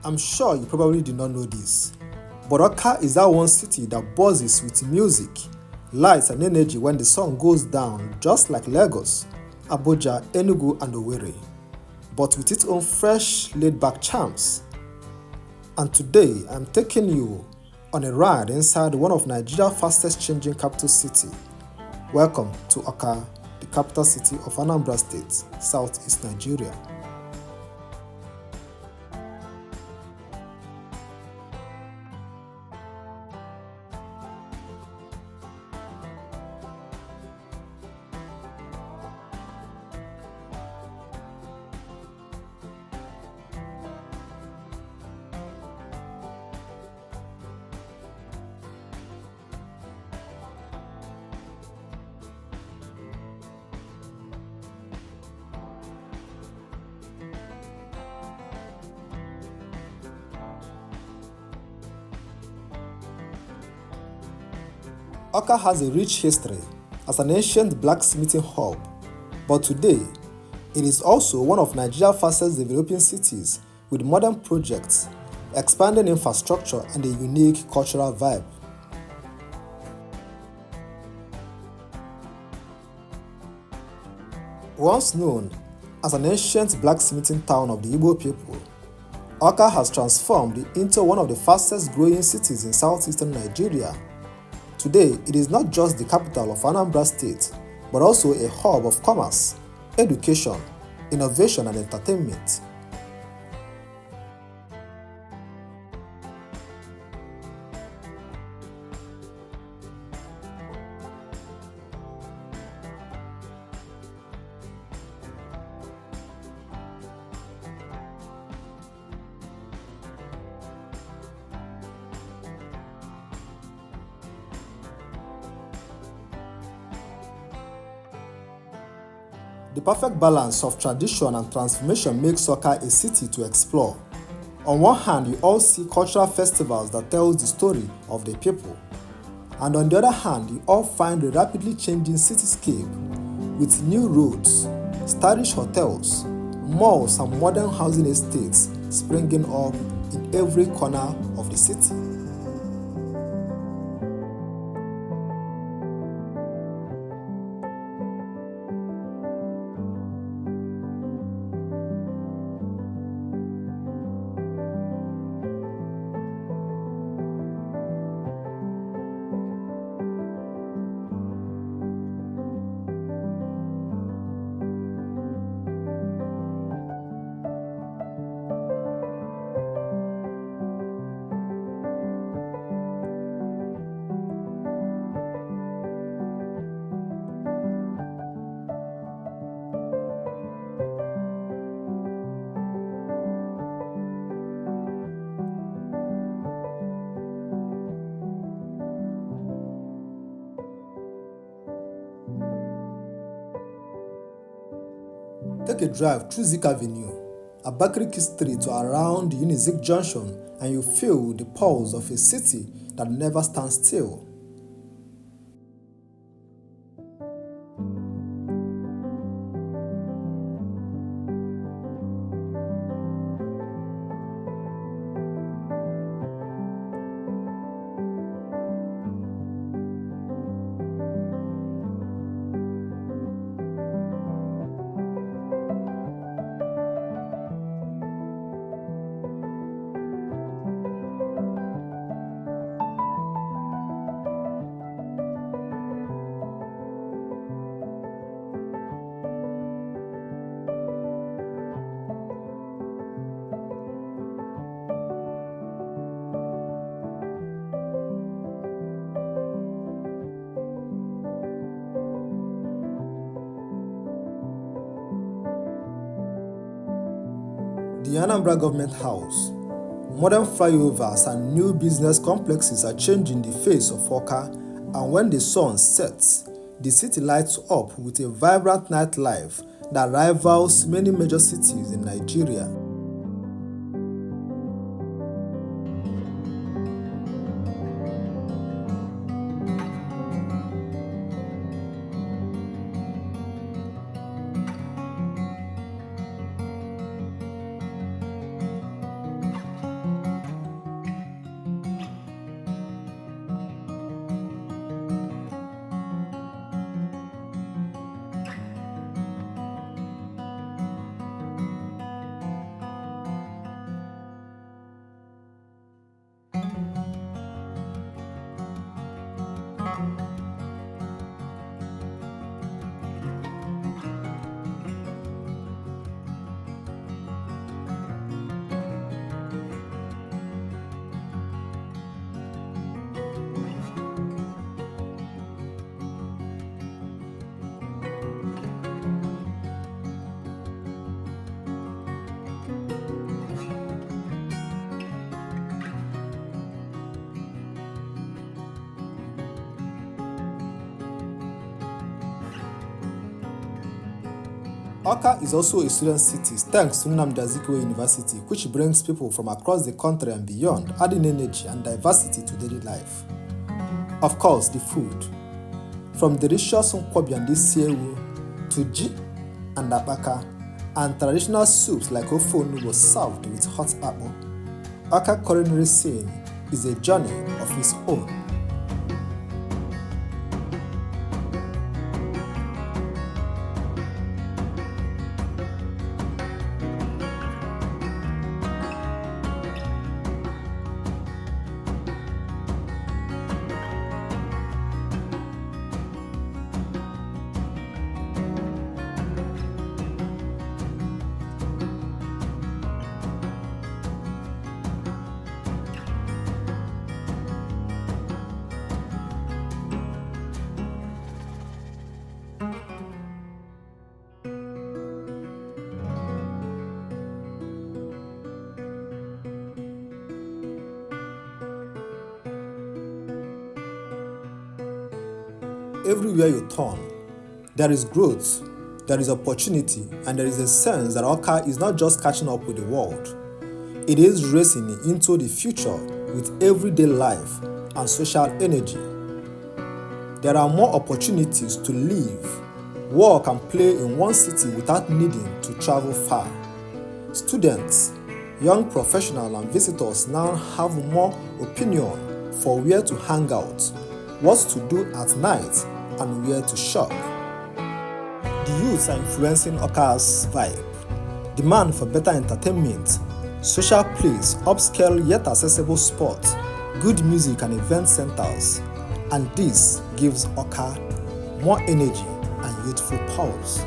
I'm sure you probably did not know this, but Awka is that one city that buzzes with music, lights and energy when the sun goes down, just like Lagos, Abuja, Enugu and Owerri, but with its own fresh, laid-back charms. And today, I'm taking you on a ride inside one of Nigeria's fastest changing capital city. Welcome to Awka, the capital city of Anambra State, southeast Nigeria. Awka has a rich history as an ancient blacksmithing hub, but today, it is also one of Nigeria's fastest developing cities with modern projects, expanding infrastructure and a unique cultural vibe. Once known as an ancient blacksmithing town of the Igbo people, Awka has transformed into one of the fastest growing cities in southeastern Nigeria. Today, it is not just the capital of Anambra State, but also a hub of commerce, education, innovation and entertainment. The perfect balance of tradition and transformation makes Awka a city to explore. On one hand, you all see cultural festivals that tell the story of the people, and on the other hand, you all find a rapidly changing cityscape with new roads, stylish hotels, malls and modern housing estates springing up in every corner of the city. Take a drive through Zik Avenue, Abakaliki Street to around Unizik Junction and you feel the pulse of a city that never stands still. The Anambra Government House, modern flyovers and new business complexes are changing the face of Awka, and when the sun sets, the city lights up with a vibrant nightlife that rivals many major cities in Nigeria. Awka is also a student city thanks to Nnamdi Azikiwe University, which brings people from across the country and beyond, adding energy and diversity to daily life. Of course, the food. From delicious nkwobi and isiewu to ji and abaka, and traditional soups like ofonu was served with hot apple. Awka culinary scene is a journey of its own. Everywhere you turn, there is growth, there is opportunity, and there is a sense that Awka is not just catching up with the world. It is racing into the future with everyday life and social energy. There are more opportunities to live, work, and play in one city without needing to travel far. Students, young professionals, and visitors now have more opinion for where to hang out, what to do at night, and where to shop. The youths are influencing Awka's vibe. Demand for better entertainment, social plays, upscale yet accessible sports, good music and event centers, and this gives Awka more energy and youthful pulse.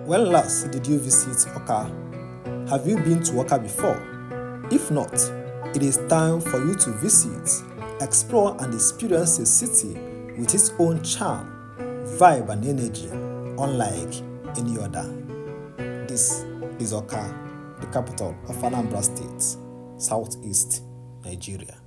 When last did you visit Awka? Have you been to Awka before? If not, it is time for you to visit, explore and experience a city with its own charm, vibe and energy, unlike any other. This is Awka, the capital of Anambra State, southeast Nigeria.